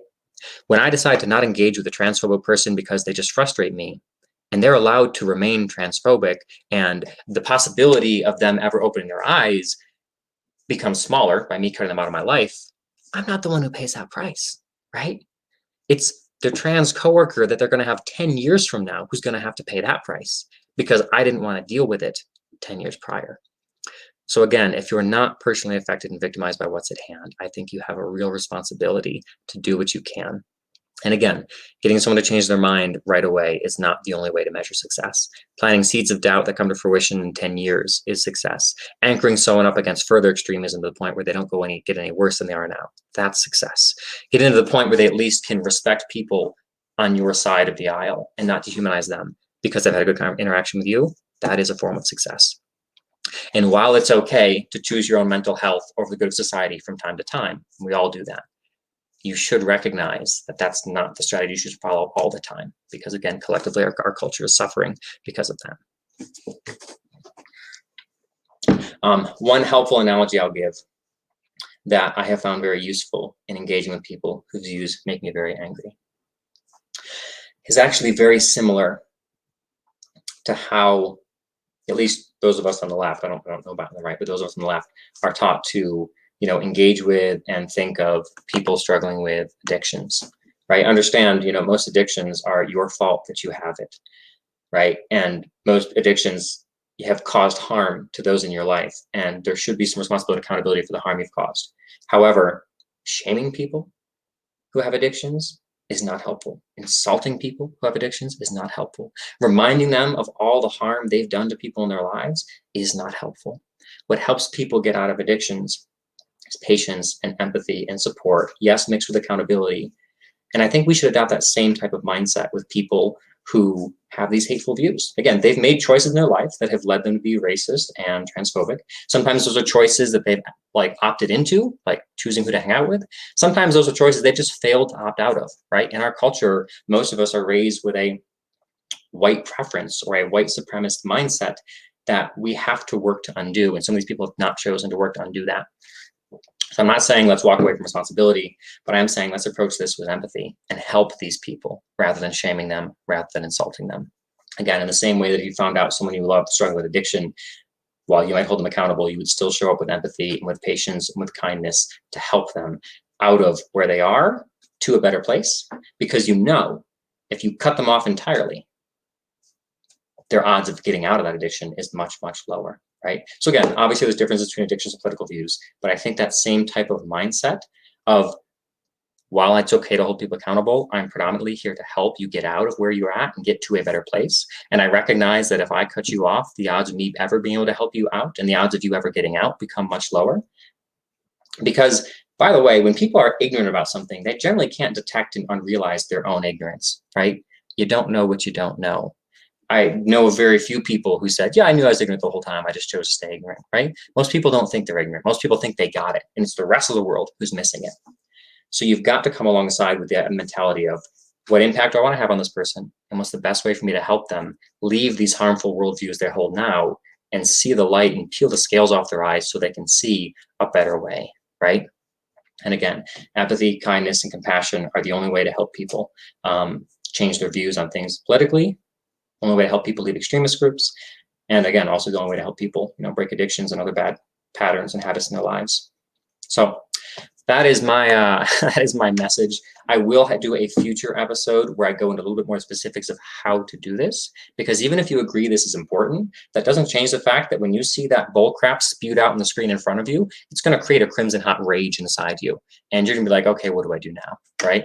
A: When I decide to not engage with a transphobic person because they just frustrate me, and they're allowed to remain transphobic, and the possibility of them ever opening their eyes becomes smaller by me cutting them out of my life, I'm not the one who pays that price, right? It's the trans coworker that they're going to have 10 years from now who's going to have to pay that price because I didn't want to deal with it 10 years prior. So again, if you're not personally affected and victimized by what's at hand, I think you have a real responsibility to do what you can. And again, getting someone to change their mind right away is not the only way to measure success. Planting seeds of doubt that come to fruition in 10 years is success. Anchoring someone up against further extremism to the point where they don't get any worse than they are now, that's success. Getting to the point where they at least can respect people on your side of the aisle and not dehumanize them because they've had a good interaction with you, that is a form of success. And while it's okay to choose your own mental health over the good of society from time to time, we all do that, you should recognize that that's not the strategy you should follow all the time, because again, collectively, our culture is suffering because of that. One helpful analogy I'll give that I have found very useful in engaging with people whose views make me very angry is actually very similar to how, at least those of us on the left, I don't know about on the right, but those of us on the left are taught to engage with and think of people struggling with addictions, right? Understand, most addictions are your fault that you have it, right? And most addictions have caused harm to those in your life, and there should be some responsibility and accountability for the harm you've caused. However, shaming people who have addictions is not helpful. Insulting people who have addictions is not helpful. Reminding them of all the harm they've done to people in their lives is not helpful. What helps people get out of addictions is patience and empathy and support, yes, mixed with accountability. And I think we should adopt that same type of mindset with people who have these hateful views. Again, they've made choices in their life that have led them to be racist and transphobic. Sometimes those are choices that they've opted into, like choosing who to hang out with. Sometimes those are choices they've just failed to opt out of, right? In our culture, most of us are raised with a white preference or a white supremacist mindset that we have to work to undo. And some of these people have not chosen to work to undo that. So I'm not saying let's walk away from responsibility, but I'm saying let's approach this with empathy and help these people rather than shaming them, rather than insulting them. Again, in the same way that if you found out someone you love struggling with addiction, while you might hold them accountable, you would still show up with empathy and with patience and with kindness to help them out of where they are to a better place, because if you cut them off entirely, their odds of getting out of that addiction is much, much lower. Right. So again, obviously there's differences between addictions and political views, but I think that same type of mindset of, while it's okay to hold people accountable, I'm predominantly here to help you get out of where you're at and get to a better place. And I recognize that if I cut you off, the odds of me ever being able to help you out and the odds of you ever getting out become much lower. Because, by the way, when people are ignorant about something, they generally can't detect and unrealize their own ignorance, right? You don't know what you don't know. I know very few people who said, yeah, I knew I was ignorant the whole time. I just chose to stay ignorant, right? Most people don't think they're ignorant. Most people think they got it. And it's the rest of the world who's missing it. So you've got to come alongside with that mentality of, what impact do I want to have on this person? And what's the best way for me to help them leave these harmful worldviews they hold now and see the light and peel the scales off their eyes so they can see a better way, right? And again, empathy, kindness, and compassion are the only way to help people change their views on things politically, only way to help people leave extremist groups, and again, also the only way to help people, break addictions and other bad patterns and habits in their lives. So that is my message. I will do a future episode where I go into a little bit more specifics of how to do this, because even if you agree this is important, that doesn't change the fact that when you see that bull crap spewed out on the screen in front of you, it's going to create a crimson hot rage inside you, and you're going to be like, okay, what do I do now, right?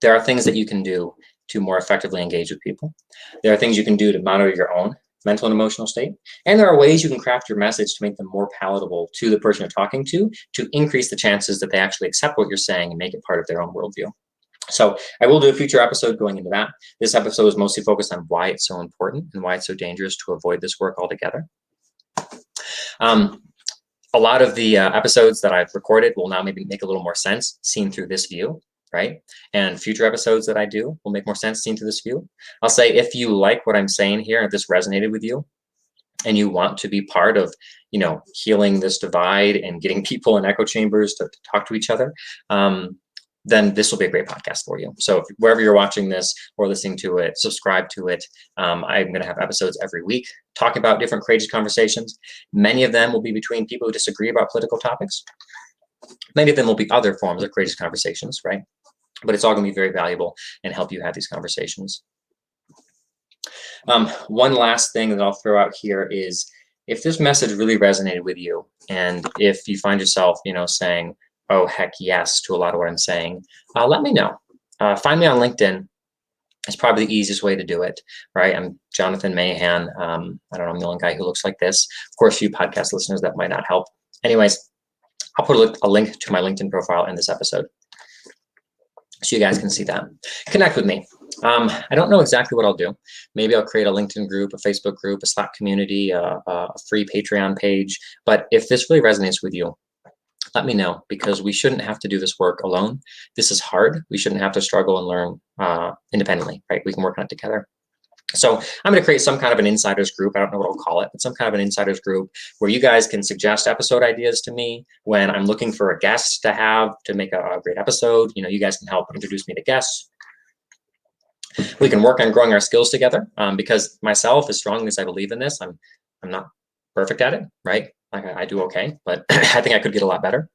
A: There are things that you can do to more effectively engage with people. There are things you can do to monitor your own mental and emotional state. And there are ways you can craft your message to make them more palatable to the person you're talking to increase the chances that they actually accept what you're saying and make it part of their own worldview. So I will do a future episode going into that. This episode is mostly focused on why it's so important and why it's so dangerous to avoid this work altogether. A lot of the episodes that I've recorded will now maybe make a little more sense seen through this view, right? And future episodes that I do will make more sense seen through this view. I'll say if you like what I'm saying here, if this resonated with you, and you want to be part of, healing this divide and getting people in echo chambers to talk to each other, then this will be a great podcast for you. So wherever you're watching this or listening to it, subscribe to it. I'm going to have episodes every week talking about different courageous conversations. Many of them will be between people who disagree about political topics. Many of them will be other forms of courageous conversations, right? But it's all going to be very valuable and help you have these conversations. One last thing that I'll throw out here is, if this message really resonated with you, and if you find yourself, saying, oh, heck yes, to a lot of what I'm saying, let me know. Find me on LinkedIn. It's probably the easiest way to do it, right? I'm Jonathan Mahan. I don't know, I'm the only guy who looks like this. Of course, you podcast listeners, that might not help. Anyways, I'll put a link to my LinkedIn profile in this episode so you guys can see that. Connect with me. I don't know exactly what I'll do. Maybe I'll create a LinkedIn group, a Facebook group, a Slack community, a free Patreon page. But if this really resonates with you, let me know, because we shouldn't have to do this work alone. This is hard. We shouldn't have to struggle and learn independently, right? We can work on it together. So I'm going to create some kind of an insiders group. I don't know what I'll call it, but some kind of an insiders group where you guys can suggest episode ideas to me when I'm looking for a guest to have to make a great episode. You guys can help introduce me to guests. We can work on growing our skills together, because myself, as strongly as I believe in this, I'm not perfect at it, right? Like I do okay, but I think I could get a lot better.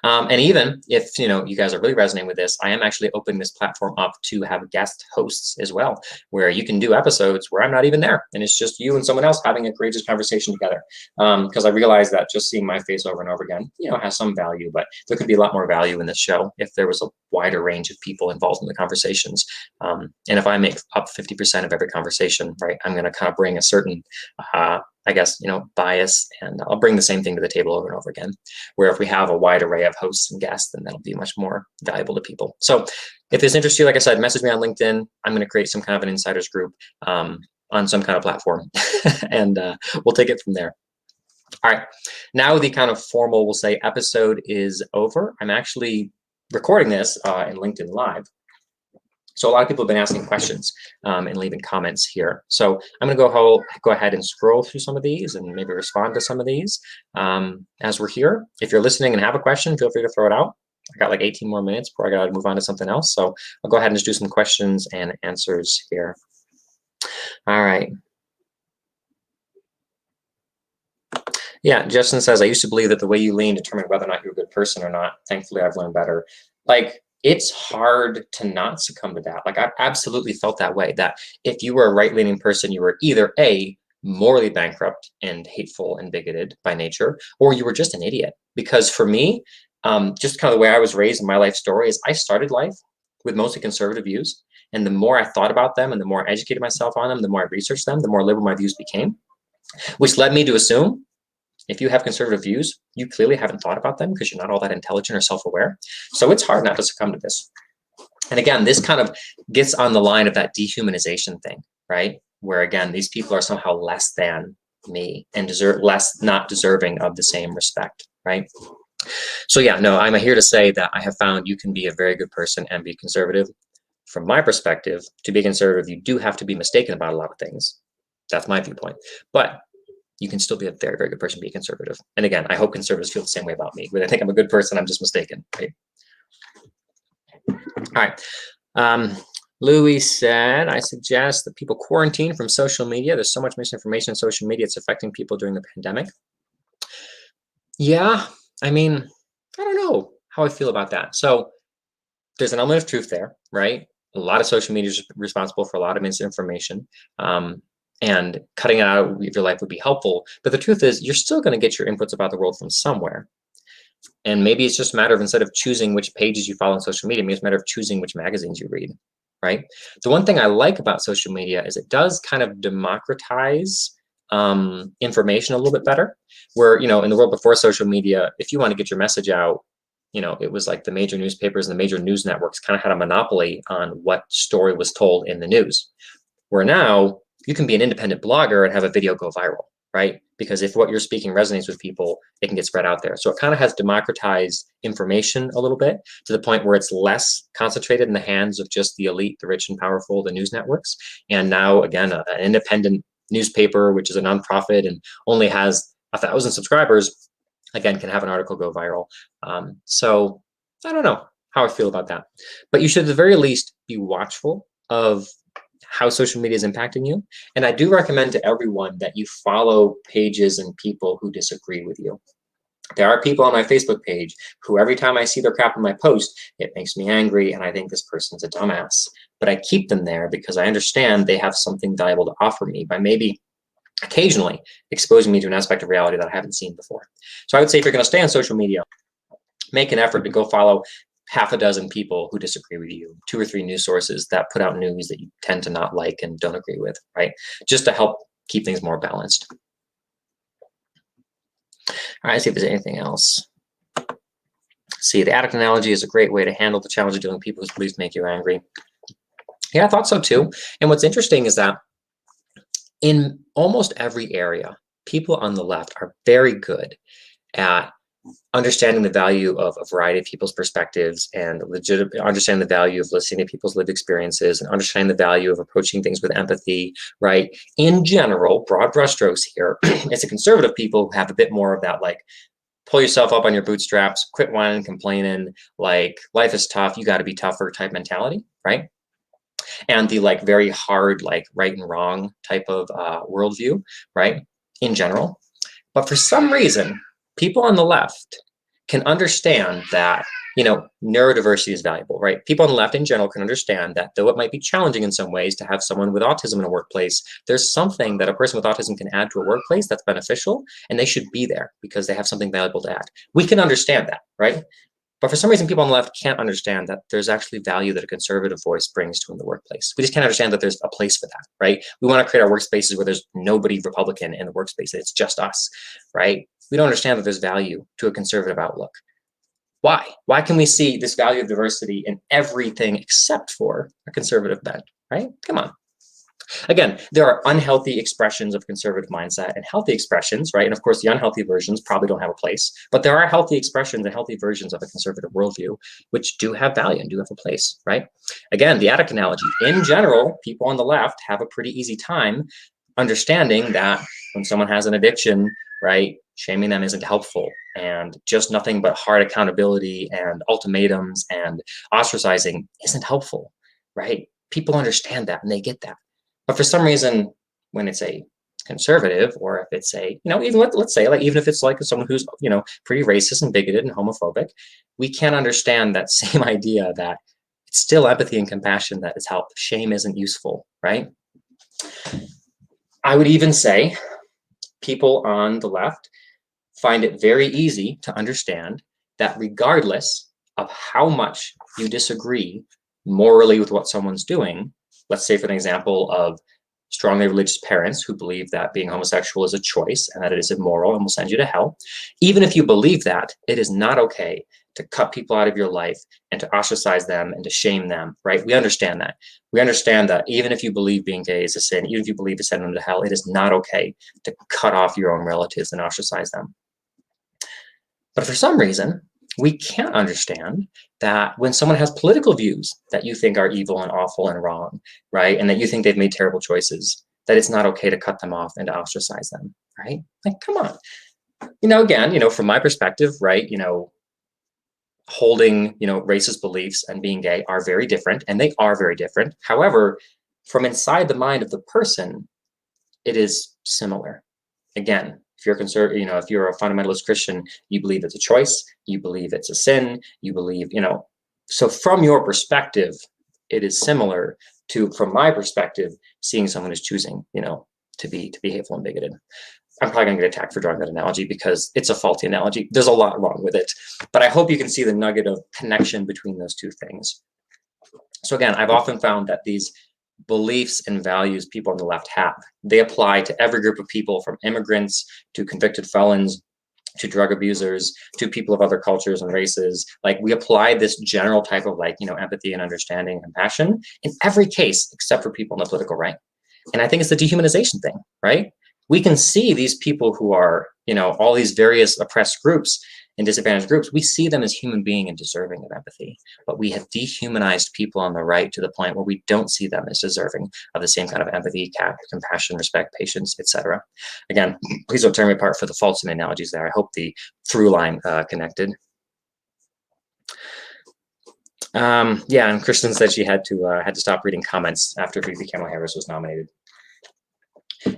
A: And even if you guys are really resonating with this, I am actually opening this platform up to have guest hosts as well, where you can do episodes where I'm not even there, and it's just you and someone else having a courageous conversation together. Because I realize that just seeing my face over and over again, has some value, but there could be a lot more value in this show if there was a wider range of people involved in the conversations. And if I make up 50% of every conversation, right, I'm going to kind of bring a certain bias, and I'll bring the same thing to the table over and over again, where if we have a wide array of hosts and guests, then that'll be much more valuable to people. So if this interests you, like I said, message me on LinkedIn. I'm going to create some kind of an insiders group on some kind of platform, and we'll take it from there. All right, now the kind of formal, we'll say, episode is over. I'm actually recording this in LinkedIn Live. So a lot of people have been asking questions and leaving comments here. So I'm going to go ahead and scroll through some of these and maybe respond to some of these as we're here. If you're listening and have a question, feel free to throw it out. I got like 18 more minutes before I got to move on to something else. So I'll go ahead and just do some questions and answers here. All right. Yeah, Justin says, I used to believe that the way you lean determined whether or not you're a good person or not. Thankfully, I've learned better. Like, it's hard to not succumb to that. Like, I've absolutely felt that way, that if you were a right-leaning person, you were either A, morally bankrupt and hateful and bigoted by nature, or you were just an idiot. Because for me, just kind of the way I was raised in my life story is I started life with mostly conservative views. And the more I thought about them and the more I educated myself on them, the more I researched them, the more liberal my views became, which led me to assume if you have conservative views, you clearly haven't thought about them because you're not all that intelligent or self-aware. So it's hard not to succumb to this. And again, this kind of gets on the line of that dehumanization thing, right? Where again, these people are somehow less than me and not deserving of the same respect, right? So yeah, no, I'm here to say that I have found you can be a very good person and be conservative. From my perspective, to be conservative, you do have to be mistaken about a lot of things. That's my viewpoint. But you can still be a very, very good person, be conservative. And again, I hope conservatives feel the same way about me. When I think I'm a good person, I'm just mistaken, right? All right. Louis said, I suggest that people quarantine from social media. There's so much misinformation on social media. It's affecting people during the pandemic. Yeah, I mean, I don't know how I feel about that. So there's an element of truth there, right? A lot of social media is responsible for a lot of misinformation. And cutting it out of your life would be helpful. But the truth is, you're still going to get your inputs about the world from somewhere. And maybe it's just a matter of, instead of choosing which pages you follow on social media, maybe it's a matter of choosing which magazines you read, right? The one thing I like about social media is it does kind of democratize information a little bit better. Where, in the world before social media, if you want to get your message out, it was like the major newspapers and the major news networks kind of had a monopoly on what story was told in the news. Where now, you can be an independent blogger and have a video go viral, right? Because if what you're speaking resonates with people, it can get spread out there. So it kind of has democratized information a little bit to the point where it's less concentrated in the hands of just the elite, the rich and powerful, the news networks. And now, again, an independent newspaper, which is a nonprofit and only has 1,000 subscribers, again, can have an article go viral. So I don't know how I feel about that. But you should at the very least be watchful of how social media is impacting you. And I do recommend to everyone that you follow pages and people who disagree with you. There are people on my Facebook page who every time I see their crap in my post, it makes me angry and I think this person's a dumbass. But I keep them there because I understand they have something valuable to offer me by maybe occasionally exposing me to an aspect of reality that I haven't seen before. So I would say if you're going to stay on social media, make an effort to go follow half a dozen people who disagree with you, 2 or 3 news sources that put out news that you tend to not like and don't agree with, right? Just to help keep things more balanced. All right, let's see if there's anything else. See, the addict analogy is a great way to handle the challenge of dealing with people whose beliefs make you angry. Yeah, I thought so too. And what's interesting is that in almost every area, people on the left are very good at understanding the value of a variety of people's perspectives and understanding the value of listening to people's lived experiences and understanding the value of approaching things with empathy, right? In general, broad brushstrokes here, it's the conservative people who have a bit more of that, like, pull yourself up on your bootstraps, quit whining and complaining, like, life is tough, you got to be tougher type mentality, right? And the like very hard, like right and wrong type of worldview, right? In general. But for some reason, people on the left can understand that, you know, neurodiversity is valuable, right? People on the left in general can understand that though it might be challenging in some ways to have someone with autism in a workplace, there's something that a person with autism can add to a workplace that's beneficial, and they should be there because they have something valuable to add. We can understand that, right? But for some reason, people on the left can't understand that there's actually value that a conservative voice brings to in the workplace. We just can't understand that there's a place for that, right? We want to create our workspaces where there's nobody Republican in the workspace. It's just us, right? We don't understand that there's value to a conservative outlook. Why? Why can we see this value of diversity in everything except for a conservative bent, right? Come on. Again, there are unhealthy expressions of conservative mindset and healthy expressions, right? And of course, the unhealthy versions probably don't have a place, but there are healthy expressions and healthy versions of a conservative worldview, which do have value and do have a place, right? Again, the addict analogy. In general, people on the left have a pretty easy time understanding that when someone has an addiction, right, shaming them isn't helpful, and just nothing but hard accountability and ultimatums and ostracizing isn't helpful, right? People understand that and they get that. But for some reason, when it's a conservative, or if it's a, you know, even let's say, like, even if it's like someone who's, you know, pretty racist and bigoted and homophobic, we can't understand that same idea that it's still empathy and compassion that is help. Shame isn't useful, right? I would even say people on the left find it very easy to understand that regardless of how much you disagree morally with what someone's doing, let's say for an example of strongly religious parents who believe that being homosexual is a choice and that it is immoral and will send you to hell. Even if you believe that, it is not okay to cut people out of your life and to ostracize them and to shame them, right? We understand that. We understand that even if you believe being gay is a sin, even if you believe to send them to hell, it is not okay to cut off your own relatives and ostracize them. But for some reason, we can't understand that when someone has political views that you think are evil and awful and wrong, right, and that you think they've made terrible choices, that it's not okay to cut them off and to ostracize them, right? Like, come on. You know, again, you know, from my perspective, right, you know, holding, you know, racist beliefs and being gay are very different, and they are very different. However, from inside the mind of the person, it is similar. Again, if you're you know, if you're a fundamentalist Christian, you believe it's a choice, you believe it's a sin, you believe, you know, so from your perspective, it is similar to, from my perspective, seeing someone who's choosing, you know, to be hateful and bigoted. I'm probably gonna get attacked for drawing that analogy because it's a faulty analogy. There's a lot wrong with it, but I hope you can see the nugget of connection between those two things. So again, I've often found that these beliefs and values people on the left have, they apply to every group of people, from immigrants to convicted felons to drug abusers to people of other cultures and races. Like, we apply this general type of, like, you know, empathy and understanding and compassion in every case except for people on the political right. And I think it's the dehumanization thing, right? we can see these people who are, all these various oppressed groups and disadvantaged groups, we see them as human being and deserving of empathy. But we have dehumanized people on the right to the point where we don't see them as deserving of the same kind of empathy, compassion, respect, patience, etc. Again, please don't tear me apart for the faults and analogies there. I hope the through line connected. Yeah, and Kristen said she had to stop reading comments after Phoebe Kamala Harris was nominated.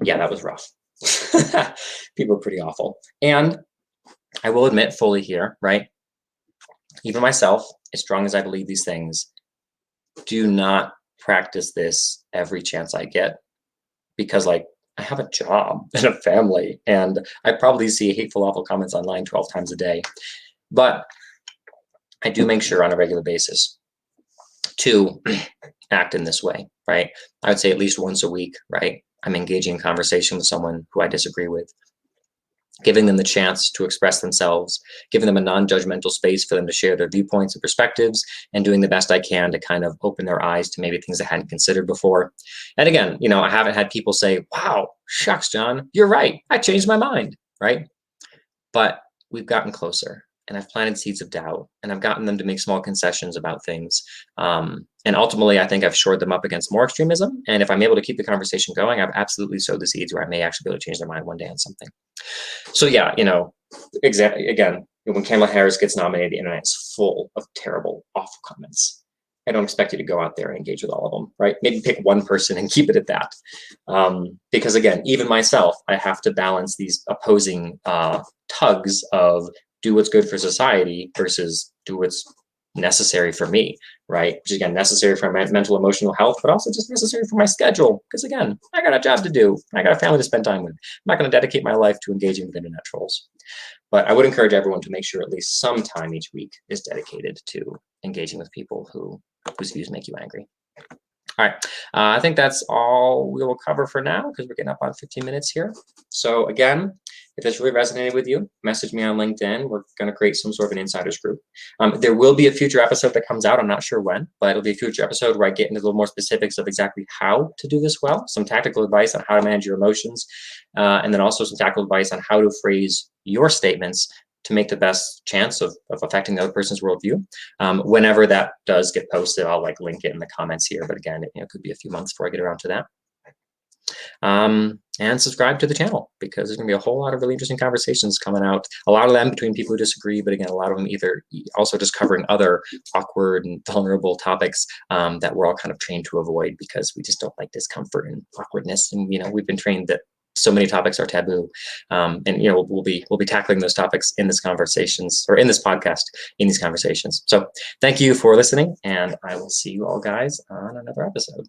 A: Yeah, that was rough. People are pretty awful. And I will admit fully here, right? Even myself, as strong as I believe these things, do not practice this every chance I get, because I have a job and a family, and I probably see hateful, awful comments online 12 times a day. But I do make sure on a regular basis to act in this way, right? I would say at least once a week, right? I'm engaging in conversation with someone who I disagree with, giving them the chance to express themselves, giving them a non-judgmental space for them to share their viewpoints and perspectives, and doing the best I can to kind of open their eyes to maybe things I hadn't considered before. And again, I haven't had people say, wow, shucks, John, you're right, I changed my mind, right? But we've gotten closer, and I've planted seeds of doubt, and I've gotten them to make small concessions about things. And ultimately, I think I've shored them up against more extremism. And if I'm able to keep the conversation going, I've absolutely sowed the seeds where I may actually be able to change their mind one day on something. So yeah, exactly. Again, when Kamala Harris gets nominated, the internet is full of terrible, awful comments. I don't expect you to go out there and engage with all of them, right? Maybe pick one person and keep it at that. Because again, even myself, I have to balance these opposing tugs of do what's good for society versus do what's necessary for me, right? Which is, again, necessary for my mental, emotional health, but also just necessary for my schedule. Because again, I got a job to do. I got a family to spend time with. I'm not going to dedicate my life to engaging with internet trolls. But I would encourage everyone to make sure at least some time each week is dedicated to engaging with people whose views make you angry. All right, I think that's all we will cover for now, because we're getting up on 15 minutes here. So again, if this really resonated with you, message me on LinkedIn. We're going to create some sort of an insiders group. There will be a future episode that comes out. I'm not sure when, but it'll be a future episode where I get into a little more specifics of exactly how to do this well, some tactical advice on how to manage your emotions, and then also some tactical advice on how to phrase your statements to make the best chance of affecting the other person's worldview. Whenever that does get posted, I'll link it in the comments here. But again, it could be a few months before I get around to that. And subscribe to the channel, because there's going to be a whole lot of really interesting conversations coming out. A lot of them between people who disagree, but again, a lot of them either also just covering other awkward and vulnerable topics that we're all kind of trained to avoid, because we just don't like discomfort and awkwardness. And we've been trained that so many topics are taboo, and we'll be tackling those topics in this conversations, or in this podcast, in these conversations. So thank you for listening, and I will see you all guys on another episode.